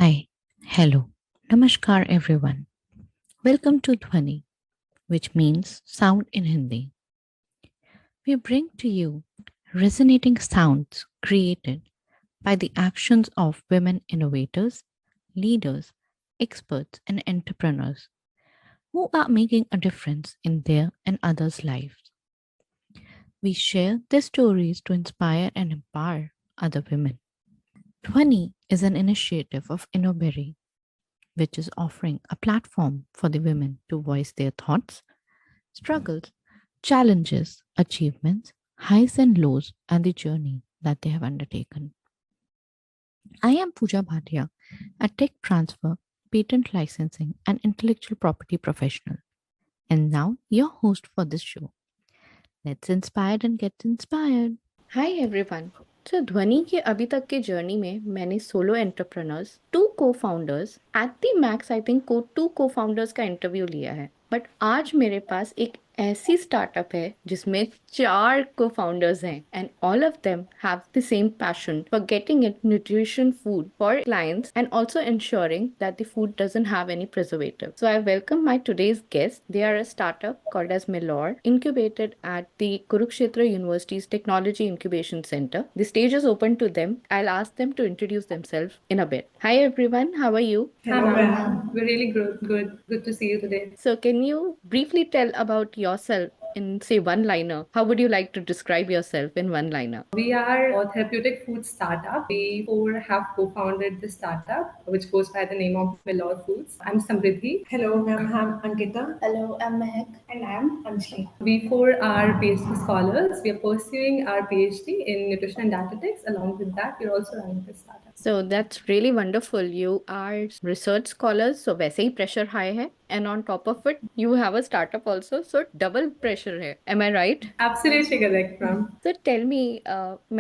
Hi, hello, namaskar everyone. Welcome to Dhwani, which means sound in Hindi. We bring to you resonating sounds created by the actions of women innovators, leaders, experts, and entrepreneurs who are making a difference in their and others' lives. We share their stories to inspire and empower other women. Dhwani is an initiative of Innoberry, which is offering a platform for the women to voice their thoughts, struggles, challenges, achievements, highs and lows, and the journey that they have undertaken. I am Pooja Bhatia, a tech transfer, patent licensing, and intellectual property professional, and now your host for this show. Let's inspire and get inspired. Hi everyone. तो ध्वनि के अभी तक के journey में मैंने solo entrepreneurs, to को founders, at the max I think को टू को फाउंडर्स का इंटरव्यू लिया है। बट आज मेरे पास एक ऐसी स्टार्टअप है जिसमें 4 को फाउंडर्स हैं and all of them have the same passion for getting it nutrition food for clients and also ensuring that the food doesn't have any preservative. So I welcome my today's guest. They are a startup called as Milor, incubated at the Kurukshetra University's Technology Incubation Center. The stage is open to them. I'll ask them to introduce themselves in a bit. Hi everyone, how are you? Hello, ma'am. We're really good. Good to see you today. So can you briefly tell about yourself in say one liner? How would you like to describe yourself in one liner? We are a therapeutic food startup. We four have co-founded the startup, which goes by the name of Milor Foods. I'm Samriddhi. Hello, ma'am. I'm Ankita. Hello, I'm Mehak. And I'm Anjali. We four are PhD scholars. We are pursuing our PhD in nutrition and dietetics. Along with that, we're also running this startup. So that's really wonderful. You are research scholars, so वैसे ही pressure high है, and on top of it, you have a startup also, so double pressure है. Am I right? Absolutely correct, ma'am. So tell me,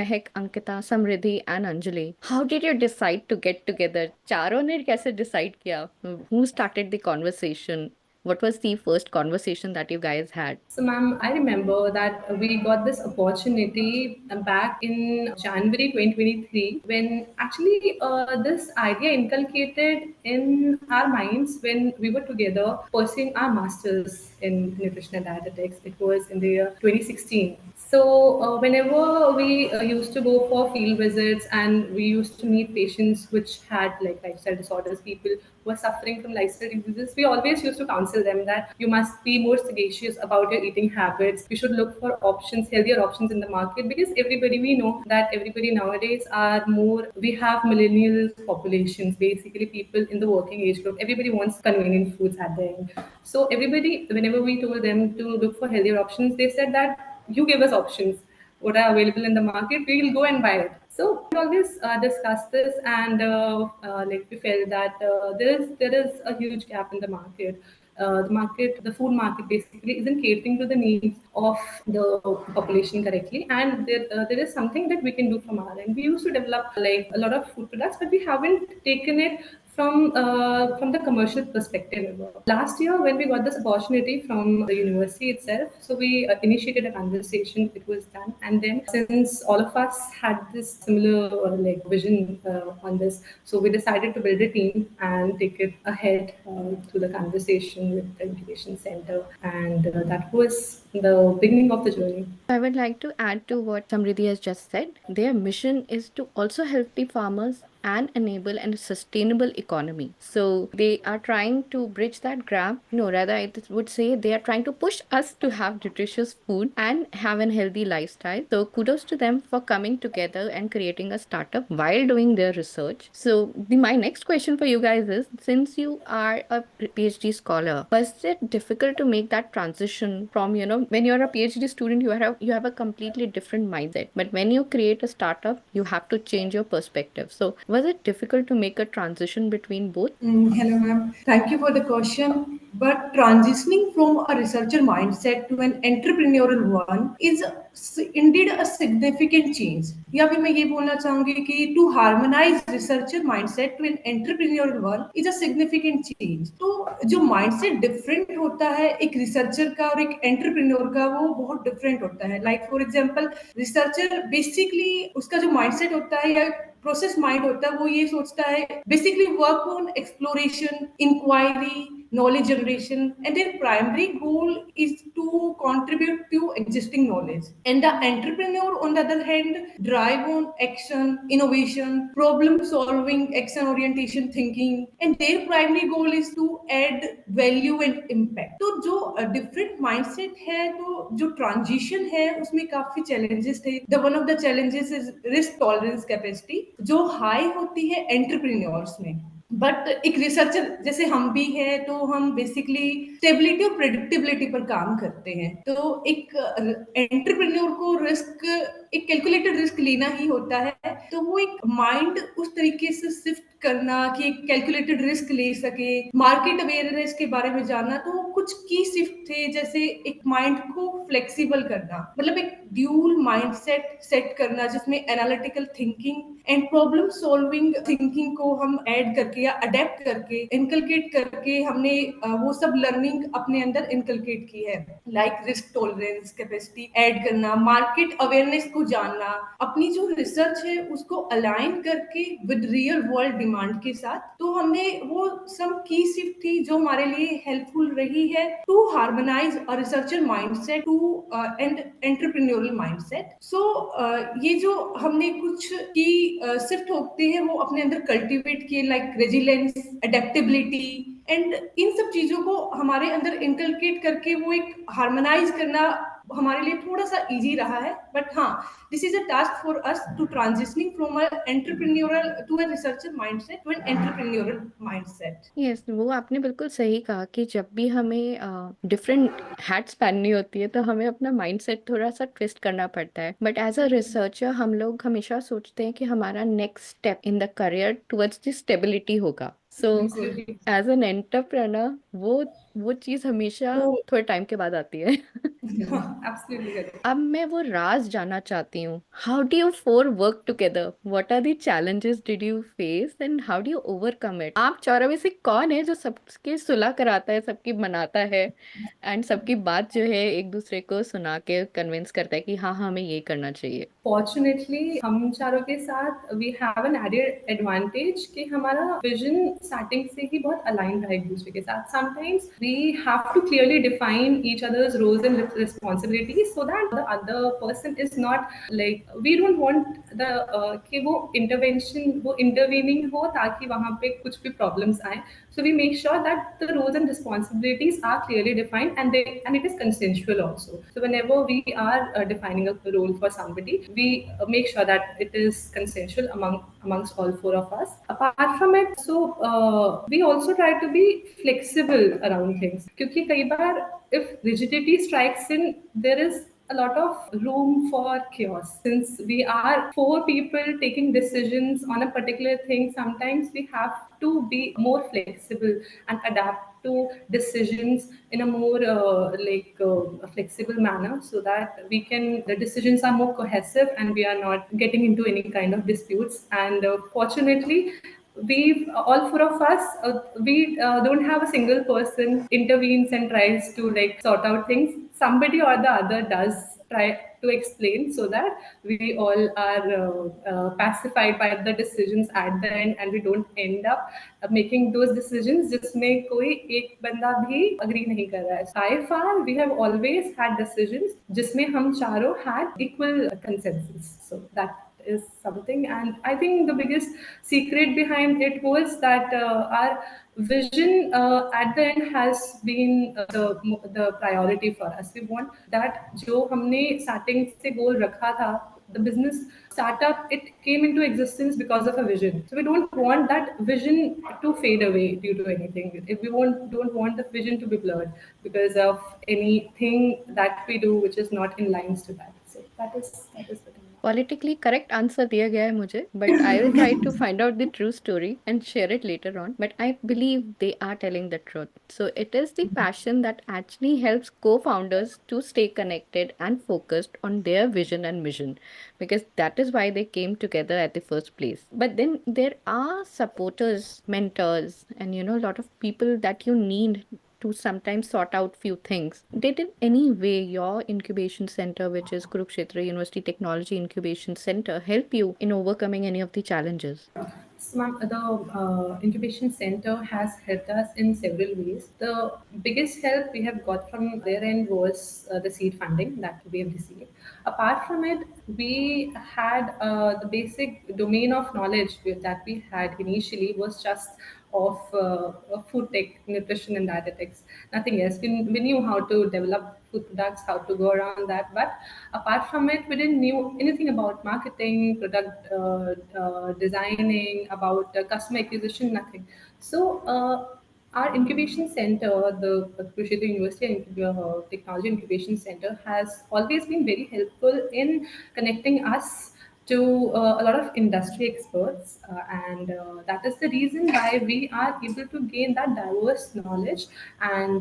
Mehak, Ankita, Samriddhi, and Anjali, how did you decide to get together? चारों ने कैसे decide किया? Who started the conversation? What was the first conversation that you guys had? So, ma'am, I remember that we got this opportunity back in January 2023 when actually this idea inculcated in our minds when we were together pursuing our masters in nutrition and dietetics. It was in the year 2016. So, whenever we used to go for field visits and we used to meet patients which had like lifestyle disorders, people who are suffering from lifestyle diseases, we always used to counsel them that you must be more sagacious about your eating habits. You should look for options, healthier options in the market because everybody, we know that everybody nowadays are more, we have millennial populations, basically people in the working age group. Everybody wants convenient foods at the end. So, everybody, whenever we told them to look for healthier options, they said that you give us options what are available in the market, we will go and buy it. So we always discuss this, and like we felt that there is a huge gap in the market. The food market basically isn't catering to the needs of the population correctly, and there is something that we can do from our end. We used to develop like a lot of food products, but we haven't taken it from the commercial perspective. Last year, when we got this opportunity from the university itself, so we initiated a conversation. It was done, and then since all of us had this similar like vision on this, so we decided to build a team and take it ahead through the conversation with the incubation center, and that was the beginning of the journey. I would like to add to what Samriddhi has just said. Their mission is to also help the farmers and enable a sustainable economy. So they are trying to bridge that gap. No, rather I would say they are trying to push us to have nutritious food and have a healthy lifestyle. So kudos to them for coming together and creating a startup while doing their research. So my next question for you guys is, since you are a PhD scholar, was it difficult to make that transition from, when you're a PhD student, you have a completely different mindset. But when you create a startup, you have to change your perspective. So was it difficult to make a transition between both? Hello, ma'am. Thank you for the question. But transitioning from a researcher mindset to an entrepreneurial one is indeed a significant change. या फिर मैं ये बोलना चाहूंगी कि to harmonize researcher mindset to an entrepreneurial one is a significant change. तो जो mindset different होता है एक researcher का और एक entrepreneur का, वो बहुत different होता है. Like for example, researcher basically उसका जो mindset होता है या प्रोसेस माइंड होता है वो ये सोचता है basically work on exploration, inquiry, knowledge generation, and their primary goal is to contribute to existing knowledge. And the entrepreneur, on the other hand, drive on action, innovation, problem solving, action orientation thinking, and their primary goal is to add value and impact. तो जो different mindset है, तो जो transition है उसमें काफी challenges थे. The one of the challenges is risk tolerance capacity, जो high होती है entrepreneurs में. बट एक रिसर्चर जैसे हम भी हैं तो हम बेसिकली स्टेबिलिटी और प्रेडिक्टेबिलिटी पर काम करते हैं. तो एक एंटरप्रेन्योर को रिस्क, एक कैलकुलेटेड रिस्क लेना ही होता है. तो वो एक माइंड उस तरीके से शिफ्ट करना कि एक कैलकुलेटेड रिस्क ले सके, मार्केट अवेयरनेस के बारे में जानना. तो कुछ की शिफ्ट थे, जैसे एक माइंड को फ्लेक्सिबल करना, मतलब एक ड्यूल माइंडसेट सेट करना जिसमें analytical thinking and problem solving thinking को हम ऐड करके या अडेप्ट करके इनकलकेट करके हमने वो सब लर्निंग अपने अंदर इनकलकेट की है. Like risk tolerance capacity add करना, मार्केट अवेयरनेस को जानना, अपनी जो रिसर्च है उसको अलाइन करके विद रियल वर्ल्ड डिमांड के साथ. तो हमने वो सब की शिफ्ट थी जो हमारे लिए हेल्पफुल रही है to harmonise a researcher mindset to and entrepreneurial mindset. So ये जो हमने कुछ की शिफ्ट होते हैं वो अपने अंदर कल्टीवेट किए, like resilience, adaptability, and in सब चीजों को हमारे अंदर इनकलकेट करके वो एक हार्मोनाइज करना हमारे लिए थोड़ा सा इजी रहा है. बट हाँ, this is a task for us to transitioning from a entrepreneurial to a researcher mindset to an entrepreneurial mindset. Yes, वो आपने बिल्कुल सही कहा कि जब भी हमें डिफरेंट हैट्स पहननी होती है तो हमें अपना माइंडसेट थोड़ा सा ट्विस्ट करना पड़ता है. बट एज अ रिसर्चर हम लोग हमेशा सोचते हैं कि हमारा next step in the career towards the stability होगा. सो Absolutely. एज एन एंटरप्रेन्योर वो चीज़ हमेशा तो थोड़े टाइम के बाद आती है. Absolutely correct. अब मैं वो राज जानना चाहती हूँ. How do you four work together? What are the challenges did you face and how do you overcome it? आप चारों में से कौन है जो सबके सुलह कराता है, सबकी मनाता है एंड सबकी बात जो है एक दूसरे को सुना के कन्विंस करता है कि हाँ हमें ये करना चाहिए? फॉर्चुनेटली हम चारों के साथ we have an added advantage कि हमारा विजन स्टार्टिंग से ही बहुत अलाइन रहा एक दूसरे के साथ. Sometimes we have to clearly define each others roles and responsibilities so that the other person is not like we don't want the कि वो इंटरवेंशन, वो इंटरवीनिंग हो ताकि वहाँ पे कुछ भी प्रॉब्लम्स आए. So we make sure that the roles and responsibilities are clearly defined, and it is consensual also. So whenever we are defining a role for somebody, we make sure that it is consensual amongst all four of us. Apart from it, so we also try to be flexible around things. क्योंकि कई बार if rigidity strikes in, there is a lot of room for chaos. Since we are four people taking decisions on a particular thing, sometimes we have to be more flexible and adapt to decisions in a more flexible manner, so that the decisions are more cohesive and we are not getting into any kind of disputes. And fortunately, we all four of us we don't have a single person intervenes and tries to like sort out things. Somebody or the other does try to explain, so that we all are pacified by the decisions at the end, and we don't end up making those decisions जिसमें कोई एक बंदा भी agree नहीं कर रहा है. So far we have always had decisions जिसमें हम चारों had equal consensus. So that is something, and I think the biggest secret behind it was that our vision at the end has been the priority for us. We want that जो हमने starting से goal रखा था, the business startup, it came into existence because of a vision. So we don't want that vision to fade away due to anything. If we don't want the vision to be blurred because of anything that we do which is not in lines to that. So that is the thing. Politically correct answer दिया गया है मुझे, but I will try to find out the true story and share it later on. But I believe they are telling the truth. So it is the passion that actually helps co-founders to stay connected and focused on their vision and mission, because that is why they came together at the first place. But then there are supporters, mentors, and a lot of people that you need to sometimes sort out few things. Did in any way your incubation center, which is Kurukshetra University Technology Incubation Center, help you in overcoming any of the challenges? So, ma'am, the incubation center has helped us in several ways. The biggest help we have got from their end was the seed funding that we have received. Apart from it, we had the basic domain of knowledge that we had initially was just of food tech, nutrition, and dietetics. Nothing else. We knew how to develop food products, how to go around that. But apart from it, we didn't knew anything about marketing, product designing, about customer acquisition, nothing. So. Our incubation center, the Kurukshetra University Technology Incubation Center, has always been very helpful in connecting us to a lot of industry experts, and that is the reason why we are able to gain that diverse knowledge, and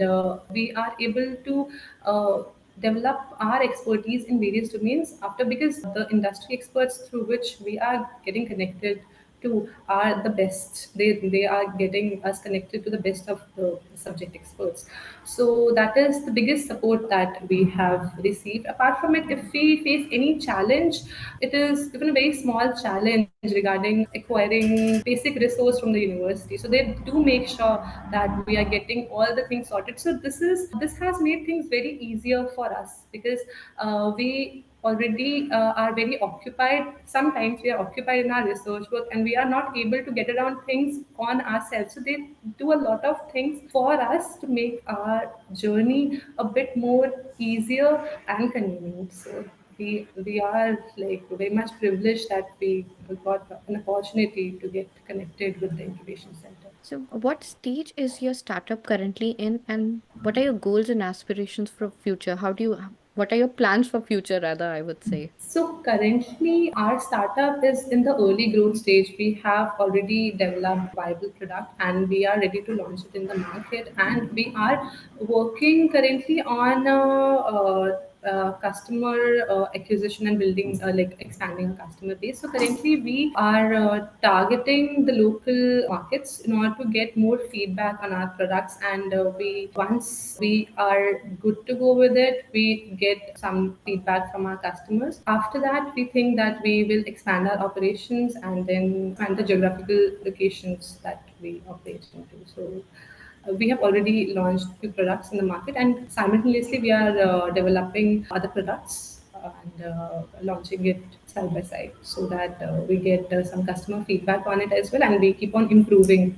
we are able to develop our expertise in various domains after, because the industry experts through which we are getting connected to are the best. They are getting us connected to the best of the subject experts. So that is the biggest support that we have received. Apart from it, if we face any challenge, it is even a very small challenge regarding acquiring basic resource from the university. So they do make sure that we are getting all the things sorted. So this has made things very easier for us, because we already are very occupied. Sometimes we are occupied in our research work and we are not able to get around things on ourselves. So they do a lot of things for us to make our journey a bit more easier and convenient. So we are like very much privileged that we got an opportunity to get connected with the incubation center. So, what stage is your startup currently in, and what are your goals and aspirations for future? What are your plans for future, rather, I would say? So currently, our startup is in the early growth stage. We have already developed viable product and we are ready to launch it in the market. And we are working currently on customer acquisition and building, like expanding our customer base. So currently, we are targeting the local markets in order to get more feedback on our products. And we once we are good to go with it, we get some feedback from our customers. After that, we think that we will expand our operations and then expand the geographical locations that we operate into. So we have already launched few products in the market, and simultaneously we are developing other products and launching it side by side, so that we get some customer feedback on it as well, and we keep on improving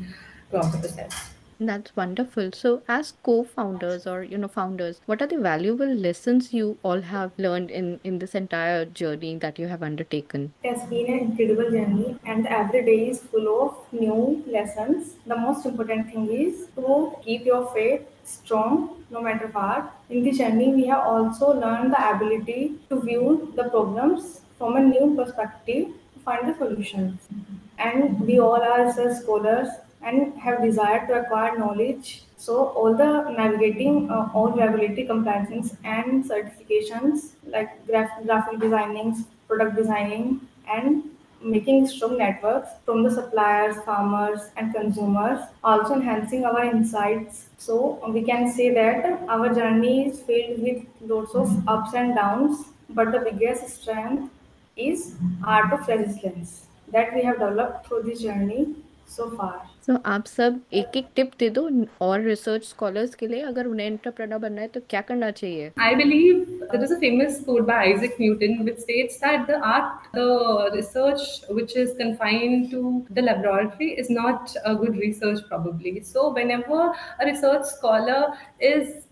throughout the process. That's wonderful. So, as co-founders or founders, what are the valuable lessons you all have learned in this entire journey that you have undertaken? It has been an incredible journey, and every day is full of new lessons. The most important thing is to keep your faith strong no matter what. In the journey, we have also learned the ability to view the problems from a new perspective to find the solutions. And we all are research scholars and have desire to acquire knowledge. So all the navigating all regulatory compliances and certifications like graphic designing, product designing, and making strong networks from the suppliers, farmers, and consumers, also enhancing our insights. So we can say that our journey is filled with lots of ups and downs, but the biggest strength is art of resilience that we have developed through this journey so far. So, आप सब एक एक tip दे दो और research scholars के लिए, अगर उन्हें एंटरप्रेन्योर बनना है तो क्या करना चाहिए? I believe there is a famous quote by Isaac Newton which states that the research which is confined to the laboratory is not a good research, probably. So, whenever a research scholar is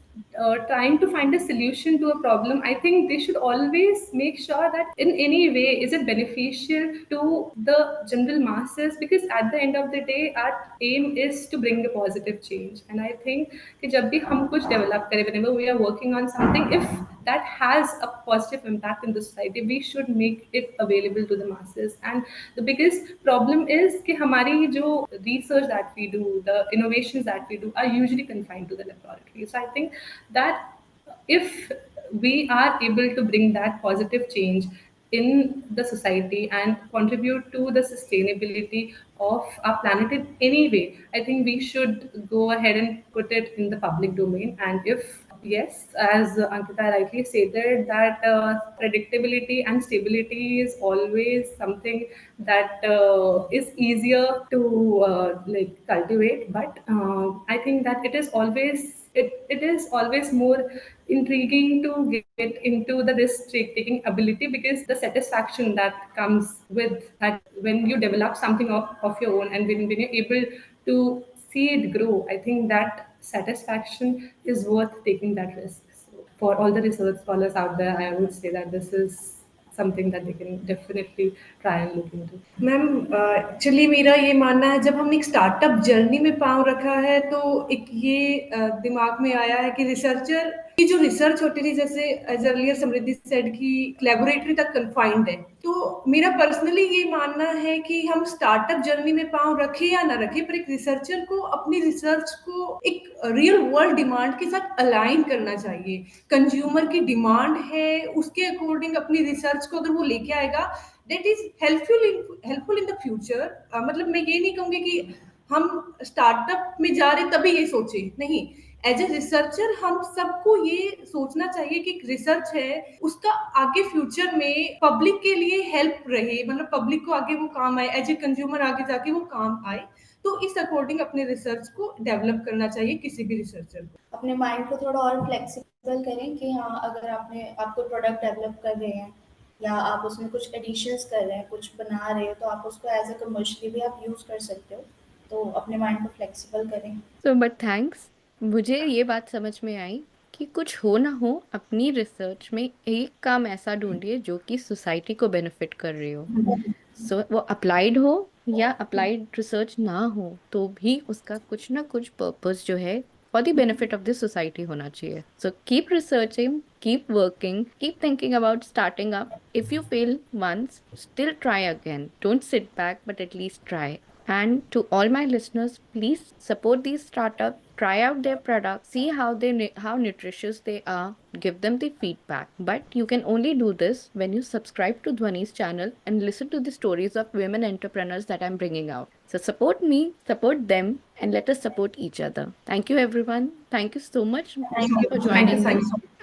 trying to find a solution to a problem, I think they should always make sure that in any way is it beneficial to the general masses, because at the end of the day our aim is to bring a positive change. And I think कि जब भी हम कुछ develop करें, whenever we are working on something, if that has a positive impact in the society, we should make it available to the masses. And the biggest problem is कि हमारी जो research that we do, the innovations that we do are usually confined to the laboratory. So I think that if we are able to bring that positive change in the society and contribute to the sustainability of our planet in any way, I think we should go ahead and put it in the public domain. And if yes, as Ankita rightly stated, that predictability and stability is always something that is easier to like cultivate. But I think that it is always more intriguing to get into the risk taking ability, because the satisfaction that comes with that when you develop something of your own, and when you're able to see it grow, I think that satisfaction is worth taking that risk. So for all the research scholars out there, I would say that this is something that they can definitely try and look into. Ma'am actually मेरा ये मानना है, जब हमने एक startup journey में पाँव रखा है तो एक ये दिमाग में आया है कि रिसर्चर की जो रिसर्च होती थी, जैसे एज अर्लियर समृद्धि सेड की लेबोरेटरी तक कन्फाइंड है, तो मेरा पर्सनली ये मानना है कि हम स्टार्टअप जर्नी में पाँव रखें या ना रखें, पर एक रिसर्चर को अपनी रिसर्च को एक रियल वर्ल्ड डिमांड के साथ अलाइन करना चाहिए। कंज्यूमर की डिमांड है, उसके अकॉर्डिंग अपनी रिसर्च को अगर वो लेके आएगा, that is helpful in the future. मतलब मैं ये नहीं कहूंगी कि हम स्टार्टअप में जा रहे तभी ये सोचे, नहीं, एज ए रिसर्चर हम सबको ये सोचना चाहिए कि रिसर्च है उसका आगे फ्यूचर में पब्लिक के लिए हेल्प रहे, मतलब पब्लिक को आगे वो काम आए, एज ए कंज्यूमर आगे जाके वो काम आए। तो इस अकॉर्डिंग अपने रिसर्च को डेवलप करना चाहिए किसी भी रिसर्चर को। अपने माइंड को थोड़ा और फ्लेक्सिबल करें कि हाँ, अगर आप कोई प्रोडक्ट डेवलप कर रहे हैं या आप उसमें कुछ एडिशंस कर रहे हैं, कुछ बना रहे हो, तो आप उसको एज अ कमर्शियली भी आप यूज़ कर सकते हो। तो अपने माइंड को फ्लेक्सिबल करें। सो बट थैंक्स, मुझे ये बात समझ में आई कि कुछ हो ना हो, अपनी रिसर्च में एक काम ऐसा ढूंढिए जो कि सोसाइटी को बेनिफिट कर रही हो। सो वो अप्लाइड हो या अप्लाइड रिसर्च ना हो, तो भी उसका कुछ ना कुछ पर्पस जो है for the benefit of the society होना चाहिए। So keep researching, keep working, keep thinking about starting up. If you fail once, still try again. Don't sit back, but at least try. And to all my listeners, please support these startups, try out their products, see how nutritious they are, give them the feedback. But you can only do this when you subscribe to Dhwani's channel and listen to the stories of women entrepreneurs that I'm bringing out. So support me, support them, and let us support each other. Thank you, everyone. Thank you so much for joining me.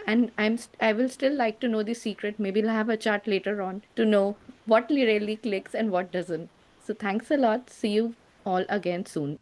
And I will still like to know the secret. Maybe we'll have a chat later on to know what really clicks and what doesn't. So thanks a lot. See you all again soon.